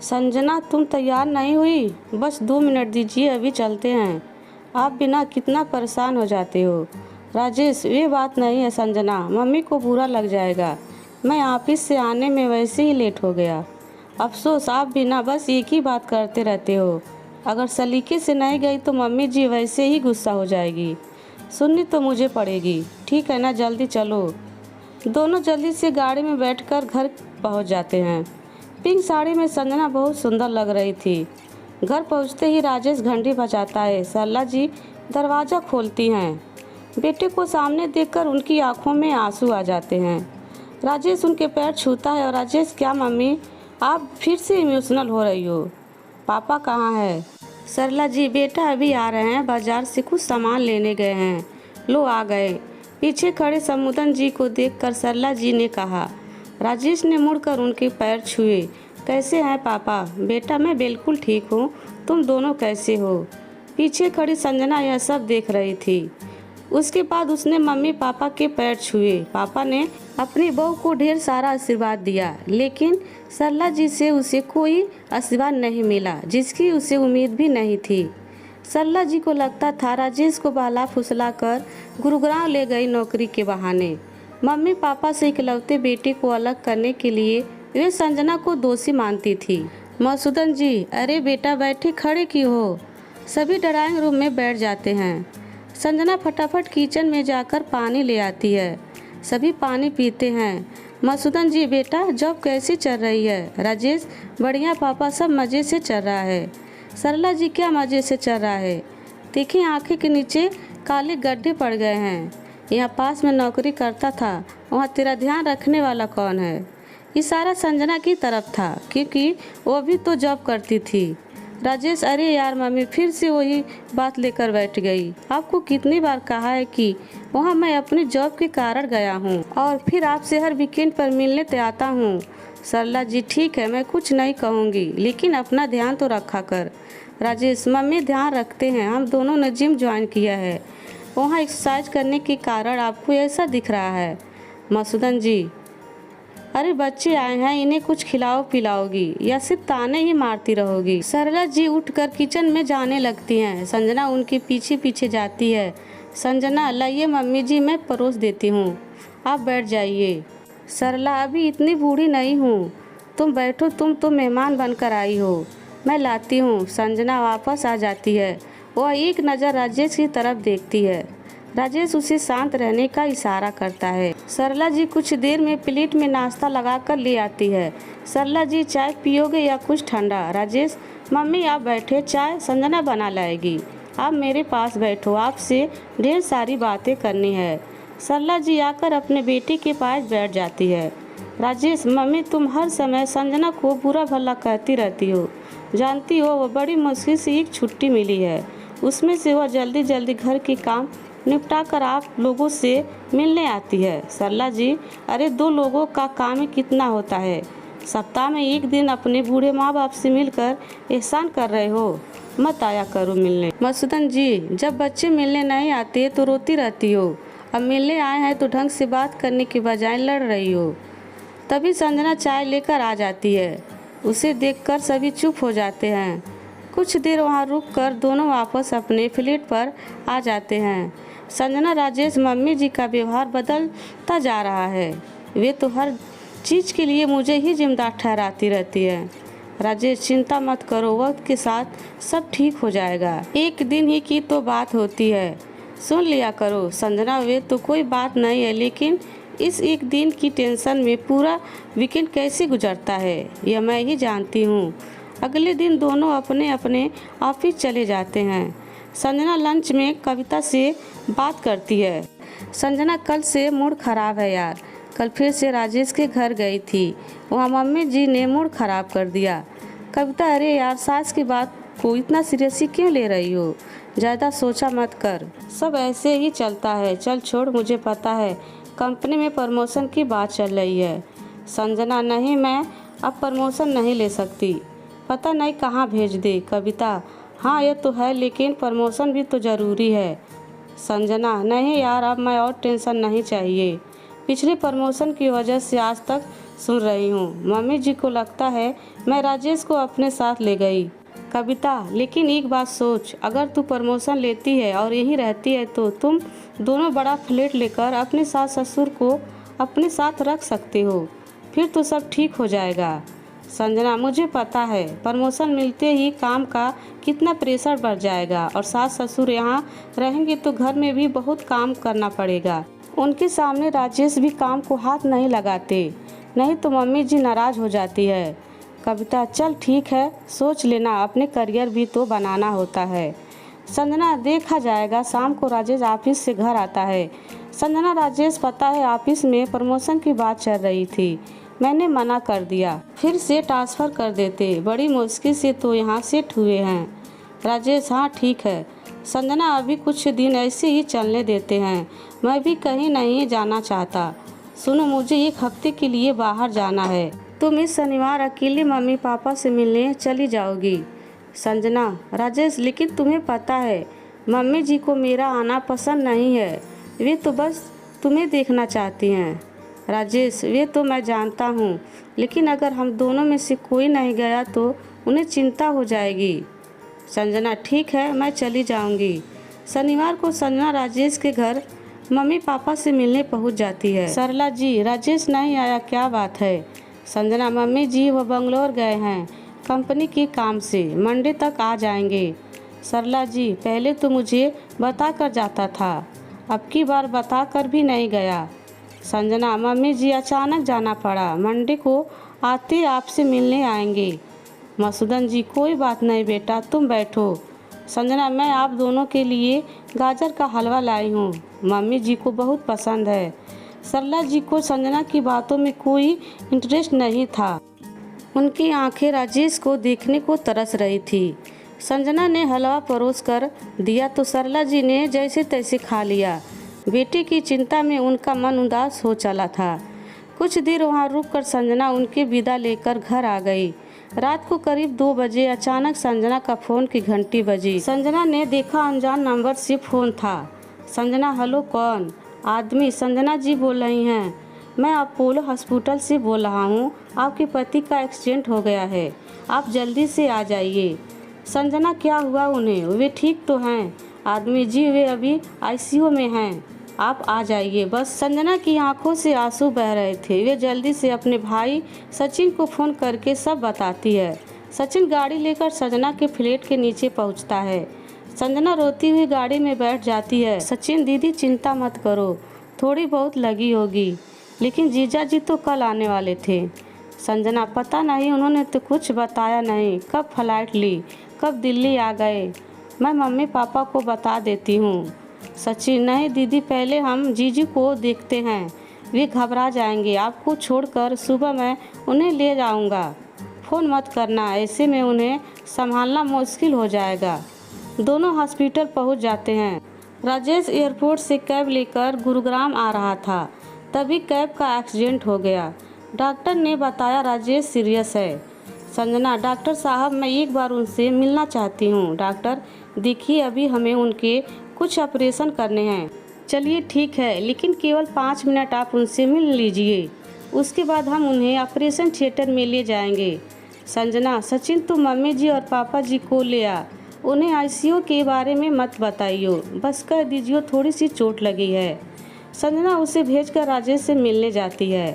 संजना, तुम तैयार नहीं हुई? बस 2 मिनट दीजिए, अभी चलते हैं। आप बिना कितना परेशान हो जाते हो। राजेश, ये बात नहीं है संजना, मम्मी को बुरा लग जाएगा। मैं ऑफिस से आने में वैसे ही लेट हो गया। अफसोस, आप बिना बस एक ही बात करते रहते हो। अगर सलीके से नहीं गई तो मम्मी जी वैसे ही गुस्सा हो जाएगी। सुननी तो मुझे पड़ेगी। ठीक है ना, जल्दी चलो। दोनों जल्दी से गाड़ी में बैठकर घर पहुंच जाते हैं। पिंक साड़ी में संजना बहुत सुंदर लग रही थी। घर पहुंचते ही राजेश घंटी बजाता है। सरला जी दरवाज़ा खोलती हैं। बेटे को सामने देखकर उनकी आंखों में आंसू आ जाते हैं। राजेश उनके पैर छूता है। और राजेश, क्या मम्मी, आप फिर से इमोशनल हो रही हो? पापा कहाँ है? सरला जी, बेटा अभी आ रहे हैं, बाजार से कुछ सामान लेने गए हैं। लो आ गए। पीछे खड़े समुदन जी को देखकर सरला जी ने कहा। राजेश ने मुड़कर उनके पैर छुए। कैसे हैं पापा? बेटा मैं बिल्कुल ठीक हूँ, तुम दोनों कैसे हो? पीछे खड़ी संजना यह सब देख रही थी। उसके बाद उसने मम्मी पापा के पैर छुए। पापा ने अपनी बहू को ढेर सारा आशीर्वाद दिया, लेकिन सरला जी से उसे कोई आशीर्वाद नहीं मिला, जिसकी उसे उम्मीद भी नहीं थी। सरला जी को लगता था राजेश को बहला फुसला कर गुरुग्राम ले गई नौकरी के बहाने। मम्मी पापा से इकलौते बेटे को अलग करने के लिए वे संजना को दोषी मानती थी। मधुसूदन जी, अरे बेटा बैठे खड़े क्यों हो? सभी ड्राइंग रूम में बैठ जाते हैं। संजना फटाफट किचन में जाकर पानी ले आती है। सभी पानी पीते हैं। मधुसूदन जी, बेटा जॉब कैसी चल रही है? राजेश, बढ़िया पापा, सब मज़े से चल रहा है। सरला जी, क्या मज़े से चल रहा है? देखिए, आँखें के नीचे काले गड्ढे पड़ गए हैं। यहाँ पास में नौकरी करता था, वहाँ तेरा ध्यान रखने वाला कौन है? इशारा संजना की तरफ था, क्योंकि वो भी तो जॉब करती थी। राजेश, अरे यार मम्मी फिर से वही बात लेकर बैठ गई। आपको कितनी बार कहा है कि वहाँ मैं अपनी जॉब के कारण गया हूँ और फिर आपसे हर वीकेंड पर मिलने तो आता हूँ। सरला जी, ठीक है, मैं कुछ नहीं कहूँगी, लेकिन अपना ध्यान तो रखा कर। राजेश, मम्मी ध्यान रखते हैं, हम दोनों ने जिम ज्वाइन किया है, वहाँ एक्सरसाइज करने के कारण आपको ऐसा दिख रहा है। मधुसूदन जी, अरे बच्चे आए हैं, इन्हें कुछ खिलाओ पिलाओगी या सिर्फ ताने ही मारती रहोगी? सरला जी उठकर किचन में जाने लगती हैं। संजना उनके पीछे पीछे जाती है। संजना, लाइए मम्मी जी, मैं परोस देती हूँ, आप बैठ जाइए। सरला, अभी इतनी बूढ़ी नहीं हूँ, तुम बैठो, तुम तो मेहमान बनकर आई हो, मैं लाती हूँ। संजना वापस आ जाती है। वह एक नज़र राजेश की तरफ देखती है। राजेश उसे शांत रहने का इशारा करता है। सरला जी कुछ देर में प्लेट में नाश्ता लगाकर ले आती है। सरला जी, चाय पियोगे या कुछ ठंडा? राजेश, मम्मी आप बैठे, चाय संजना बना लाएगी, आप मेरे पास बैठो, आपसे ढेर सारी बातें करनी है। सरला जी आकर अपने बेटे के पास बैठ जाती है। राजेश, मम्मी तुम हर समय संजना को बुरा भला कहती रहती हो, जानती हो वो बड़ी मुश्किल से एक छुट्टी मिली है, उसमें से वह जल्दी जल्दी घर के काम निपटा कर आप लोगों से मिलने आती है। सरला जी, अरे 2 लोगों का काम ही कितना होता है, सप्ताह में एक दिन अपने बूढ़े माँ बाप से मिलकर एहसान कर रहे हो, मत आया करो मिलने। मधुसूदन जी, जब बच्चे मिलने नहीं आते तो रोती रहती हो, अब मिलने आए हैं तो ढंग से बात करने के बजाय लड़ रही हो। तभी संजना चाय लेकर आ जाती है। उसे देखकर सभी चुप हो जाते हैं। कुछ देर वहाँ रुककर दोनों वापस अपने फ्लैट पर आ जाते हैं। संजना, राजेश मम्मी जी का व्यवहार बदलता जा रहा है, वे तो हर चीज़ के लिए मुझे ही जिम्मेदार ठहराती रहती है। राजेश, चिंता मत करो, वक्त के साथ सब ठीक हो जाएगा, एक दिन ही की तो बात होती है, सुन लिया करो। संजना, वे तो कोई बात नहीं है, लेकिन इस एक दिन की टेंशन में पूरा वीकेंड कैसे गुजरता है यह मैं ही जानती हूँ। अगले दिन दोनों अपने अपने ऑफिस चले जाते हैं। संजना लंच में कविता से बात करती है। संजना, कल से मूड खराब है यार, कल फिर से राजेश के घर गई थी, वहाँ मम्मी जी ने मूड खराब कर दिया। कविता, अरे यार सास की बात को इतना सीरियसली क्यों ले रही हो, ज़्यादा सोचा मत कर, सब ऐसे ही चलता है, चल छोड़, मुझे पता है कंपनी में प्रमोशन की बात चल रही है। संजना, नहीं, मैं अब प्रमोशन नहीं ले सकती, पता नहीं कहाँ भेज दे। कविता, हाँ ये तो है, लेकिन प्रमोशन भी तो ज़रूरी है। संजना, नहीं यार, अब मैं और टेंशन नहीं चाहिए, पिछले प्रमोशन की वजह से आज तक सुन रही हूँ। मम्मी जी को लगता है मैं राजेश को अपने साथ ले गई। कविता, लेकिन एक बात सोच, अगर तू प्रमोशन लेती है और यहीं रहती है तो तुम दोनों बड़ा फ्लैट लेकर अपने सास ससुर को अपने साथ रख सकते हो। फिर तो सब ठीक हो जाएगा। संजना, मुझे पता है प्रमोशन मिलते ही काम का कितना प्रेशर बढ़ जाएगा और सास ससुर यहाँ रहेंगे तो घर में भी बहुत काम करना पड़ेगा। उनके सामने राजेश भी काम को हाथ नहीं लगाते, नहीं तो मम्मी जी नाराज़ हो जाती है। कविता, चल ठीक है, सोच लेना, अपने करियर भी तो बनाना होता है। संजना, देखा जाएगा। शाम को राजेश ऑफिस से घर आता है। संजना, राजेश पता है ऑफिस में प्रमोशन की बात चल रही थी, मैंने मना कर दिया, फिर से ट्रांसफ़र कर देते, बड़ी मुश्किल से तो यहाँ सेट हुए हैं। राजेश, हाँ ठीक है। संजना, अभी कुछ दिन ऐसे ही चलने देते हैं, मैं भी कहीं नहीं जाना चाहता। सुनो, मुझे एक हफ्ते के लिए बाहर जाना है, तुम इस शनिवार अकेले मम्मी पापा से मिलने चली जाओगी। संजना, राजेश, लेकिन तुम्हें पता है मम्मी जी को मेरा आना पसंद नहीं है, वे तो बस तुम्हें देखना चाहती हैं। राजेश, वे तो मैं जानता हूँ, लेकिन अगर हम दोनों में से कोई नहीं गया तो उन्हें चिंता हो जाएगी। संजना, ठीक है, मैं चली जाऊँगी। शनिवार को संजना राजेश के घर मम्मी पापा से मिलने पहुंच जाती है। सरला जी, राजेश नहीं आया, क्या बात है? संजना, मम्मी जी वो बंगलोर गए हैं कंपनी के काम से, मंडे तक आ जाएंगे। सरला जी, पहले तो मुझे बता कर जाता था, अब की बार बता कर भी नहीं गया। संजना, मम्मी जी अचानक जाना पड़ा, मंडे को आते आपसे मिलने आएंगे। मसूदन जी, कोई बात नहीं बेटा, तुम बैठो। संजना, मैं आप दोनों के लिए गाजर का हलवा लाई हूँ, मम्मी जी को बहुत पसंद है। सरला जी को संजना की बातों में कोई इंटरेस्ट नहीं था, उनकी आंखें राजेश को देखने को तरस रही थी। संजना ने हलवा परोस कर दिया तो सरला जी ने जैसे तैसे खा लिया। बेटे की चिंता में उनका मन उदास हो चला था। कुछ देर वहाँ रुककर संजना उनके विदा लेकर घर आ गई। रात को करीब 2 बजे अचानक संजना का फ़ोन की घंटी बजी। संजना ने देखा अनजान नंबर से फ़ोन था। संजना, हेलो, कौन? आदमी, संजना जी बोल रही हैं, मैं अपोलो हॉस्पिटल से बोल रहा हूँ, आपके पति का एक्सीडेंट हो गया है, आप जल्दी से आ जाइए। संजना, क्या हुआ उन्हें? वे ठीक तो हैं? आदमी, जी वे अभी आईसीयू में हैं, आप आ जाइए बस। संजना की आंखों से आंसू बह रहे थे। वे जल्दी से अपने भाई सचिन को फ़ोन करके सब बताती है। सचिन गाड़ी लेकर संजना के फ्लैट के नीचे पहुंचता है। संजना रोती हुई गाड़ी में बैठ जाती है। सचिन, दीदी चिंता मत करो, थोड़ी बहुत लगी होगी, लेकिन जीजा जी तो कल आने वाले थे। संजना, पता नहीं, उन्होंने तो कुछ बताया नहीं, कब फ्लाइट ली, कब दिल्ली आ गए, मैं मम्मी पापा को बता देती हूँ। सचिन, नहीं दीदी, पहले हम जीजी को देखते हैं, वे घबरा जाएंगे, आपको छोड़कर सुबह मैं उन्हें ले जाऊंगा, फ़ोन मत करना, ऐसे में उन्हें संभालना मुश्किल हो जाएगा। दोनों हॉस्पिटल पहुंच जाते हैं। राजेश एयरपोर्ट से कैब लेकर गुरुग्राम आ रहा था, तभी कैब का एक्सीडेंट हो गया। डॉक्टर ने बताया राजेश सीरियस है। संजना, डॉक्टर साहब, मैं एक बार उनसे मिलना चाहती हूँ। डॉक्टर, देखिए अभी हमें उनके कुछ ऑपरेशन करने हैं। चलिए ठीक है, लेकिन केवल 5 मिनट आप उनसे मिल लीजिए, उसके बाद हम उन्हें ऑपरेशन थिएटर में ले जाएंगे। संजना, सचिन तुम मम्मी जी और पापा जी को ले आ, उन्हें आईसीयू के बारे में मत बताइयो, बस कह दीजिए थोड़ी सी चोट लगी है। संजना उसे भेजकर राजेश से मिलने जाती है।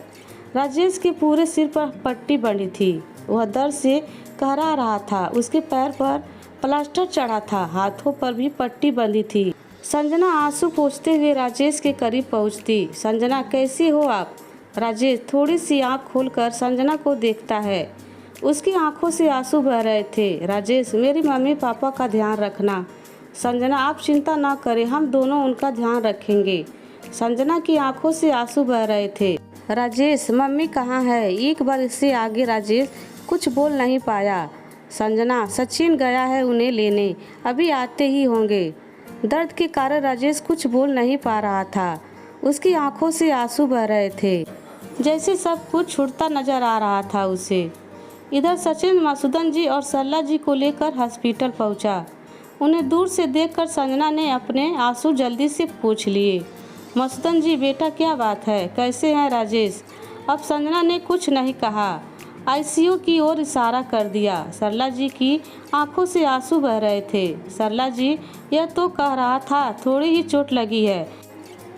राजेश के पूरे सिर पर पट्टी बंधी थी, वह दर्द से कहरा रहा था, उसके पैर पर प्लास्टर चढ़ा था, हाथों पर भी पट्टी बंधी थी। संजना आंसू पोंछते हुए राजेश के करीब पहुंचती। संजना, कैसी हो आप? राजेश थोड़ी सी आंख खोलकर संजना को देखता है, उसकी आंखों से आंसू बह रहे थे। राजेश, मेरी मम्मी पापा का ध्यान रखना। संजना, आप चिंता ना करें, हम दोनों उनका ध्यान रखेंगे। संजना की आंखों से आंसू बह रहे थे। राजेश, मम्मी कहाँ है? एक बार इससे आगे राजेश कुछ बोल नहीं पाया। संजना, सचिन गया है उन्हें लेने, अभी आते ही होंगे। दर्द के कारण राजेश कुछ बोल नहीं पा रहा था, उसकी आंखों से आंसू बह रहे थे, जैसे सब कुछ छूटता नजर आ रहा था उसे। इधर सचिन मसूदन जी और सरला जी को लेकर हॉस्पिटल पहुंचा। उन्हें दूर से देखकर संजना ने अपने आंसू जल्दी से पोंछ लिए। मसूदन जी, बेटा क्या बात है, कैसे हैं राजेश? अब संजना ने कुछ नहीं कहा, आईसीयू की ओर इशारा कर दिया। सरला जी की आंखों से आंसू बह रहे थे। सरला जी, यह तो कह रहा था थोड़ी ही चोट लगी है,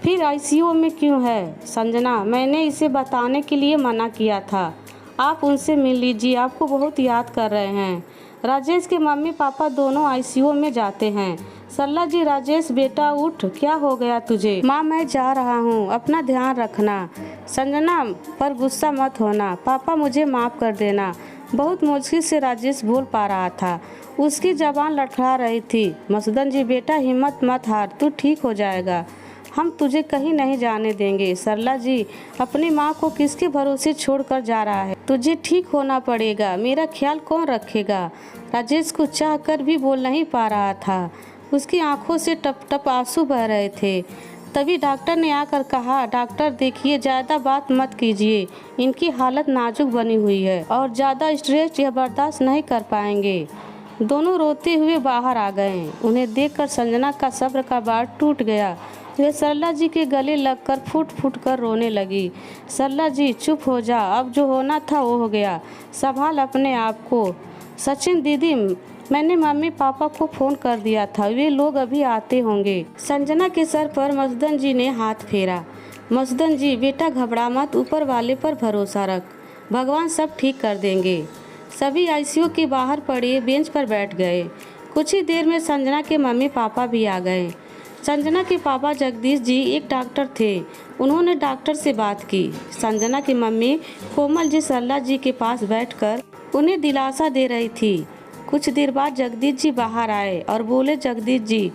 फिर आईसीयू में क्यों है? संजना, मैंने इसे बताने के लिए मना किया था। आप उनसे मिल लीजिए, आपको बहुत याद कर रहे हैं। राजेश के मम्मी पापा दोनों आईसीयू में जाते हैं। सरला जी, राजेश बेटा उठ, क्या हो गया तुझे? माँ, मैं जा रहा हूँ, अपना ध्यान रखना। संजना पर गुस्सा मत होना, पापा मुझे माफ़ कर देना। बहुत मुश्किल से राजेश बोल पा रहा था, उसकी ज़बान लड़खड़ा रही थी। मसुदन जी बेटा, हिम्मत मत हार, तू ठीक हो जाएगा, हम तुझे कहीं नहीं जाने देंगे। सरला जी, अपनी माँ को किसके भरोसे छोड़कर जा रहा है? तुझे ठीक होना पड़ेगा, मेरा ख्याल कौन रखेगा? राजेश कुछ चाह कर भी बोल नहीं पा रहा था, उसकी आंखों से टप टप आंसू बह रहे थे। तभी डॉक्टर ने आकर कहा, डॉक्टर देखिए, ज़्यादा बात मत कीजिए, इनकी हालत नाजुक बनी हुई है और ज़्यादा स्ट्रेस यह बर्दाश्त नहीं कर पाएंगे। दोनों रोते हुए बाहर आ गए। उन्हें देखकर संजना का सब्र का बाड़ टूट गया। वे सरला जी के गले लगकर फूट फूट कर रोने लगी। सरला जी, चुप हो जा, अब जो होना था वो हो गया, संभाल अपने आप को। सचिन दीदी, मैंने मम्मी पापा को फ़ोन कर दिया था, वे लोग अभी आते होंगे। संजना के सर पर मसुदन जी ने हाथ फेरा। मसुदन जी बेटा घबरा मत, ऊपर वाले पर भरोसा रख, भगवान सब ठीक कर देंगे। सभी आईसीयू के बाहर पड़े बेंच पर बैठ गए। कुछ ही देर में संजना के मम्मी पापा भी आ गए। संजना के पापा जगदीश जी एक डॉक्टर थे, उन्होंने डॉक्टर से बात की। संजना की मम्मी कोमल जी सरला जी के पास बैठकर उन्हें दिलासा दे रही थी। कुछ देर बाद जगदीश जी बाहर आए और बोले, जगदीश जी,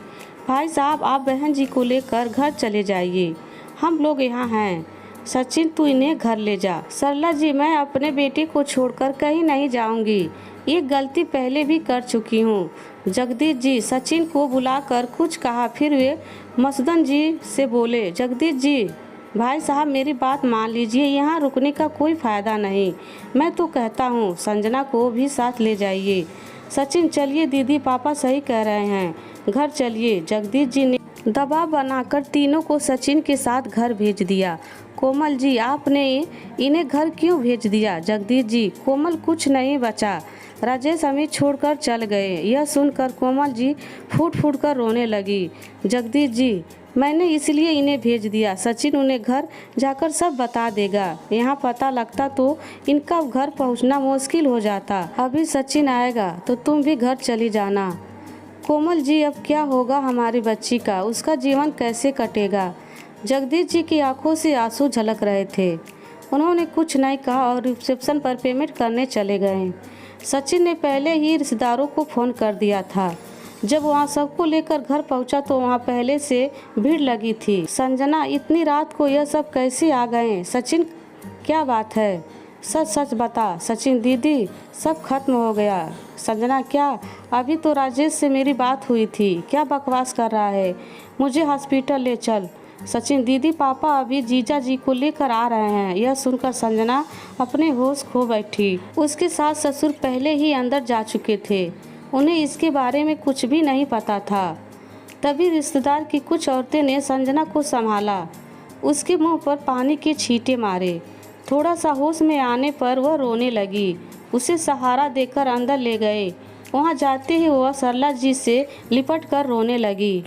भाई साहब आप बहन जी को लेकर घर चले जाइए, हम लोग यहाँ हैं। सचिन, तू इन्हें घर ले जा। सरला जी, मैं अपने बेटे को छोड़कर कहीं नहीं जाऊंगी, ये गलती पहले भी कर चुकी हूँ। जगदीश जी सचिन को बुलाकर कुछ कहा, फिर वे मसुदन जी से बोले, जगदीश जी भाई साहब मेरी बात मान लीजिए, यहाँ रुकने का कोई फ़ायदा नहीं, मैं तो कहता हूँ संजना को भी साथ ले जाइए। सचिन, चलिए दीदी, पापा सही कह रहे हैं, घर चलिए। जगदीश जी ने दबाव बनाकर तीनों को सचिन के साथ घर भेज दिया। कोमल जी, आपने इन्हें घर क्यों भेज दिया? जगदीश जी, कोमल कुछ नहीं बचा, राजेश हमें छोड़कर चल गए। यह सुनकर कोमल जी फूट फूट कर रोने लगी। जगदीश जी, मैंने इसलिए इन्हें भेज दिया, सचिन उन्हें घर जाकर सब बता देगा, यहाँ पता लगता तो इनका घर पहुँचना मुश्किल हो जाता। अभी सचिन आएगा तो तुम भी घर चली जाना। कोमल जी, अब क्या होगा हमारी बच्ची का, उसका जीवन कैसे कटेगा? जगदीश जी की आंखों से आंसू झलक रहे थे। उन्होंने कुछ नहीं कहा और रिसेप्शन पर पेमेंट करने चले गए। सचिन ने पहले ही रिश्तेदारों को फ़ोन कर दिया था। जब वहाँ सबको लेकर घर पहुँचा तो वहाँ पहले से भीड़ लगी थी। संजना, इतनी रात को यह सब कैसे आ गए? सचिन, क्या बात है, सच सच बता। सचिन, दीदी सब खत्म हो गया। संजना, क्या? अभी तो राजेश से मेरी बात हुई थी, क्या बकवास कर रहा है, मुझे हॉस्पिटल ले चल। सचिन, दीदी पापा अभी जीजा जी को लेकर आ रहे हैं। यह सुनकर संजना अपने होश खो बैठी। उसके सास ससुर पहले ही अंदर जा चुके थे, उन्हें इसके बारे में कुछ भी नहीं पता था। तभी रिश्तेदार की कुछ औरतें ने संजना को संभाला, उसके मुंह पर पानी के छींटे मारे। थोड़ा सा होश में आने पर वह रोने लगी। उसे सहारा देकर अंदर ले गए। वहां जाते ही वह सरला जी से लिपट कर रोने लगी।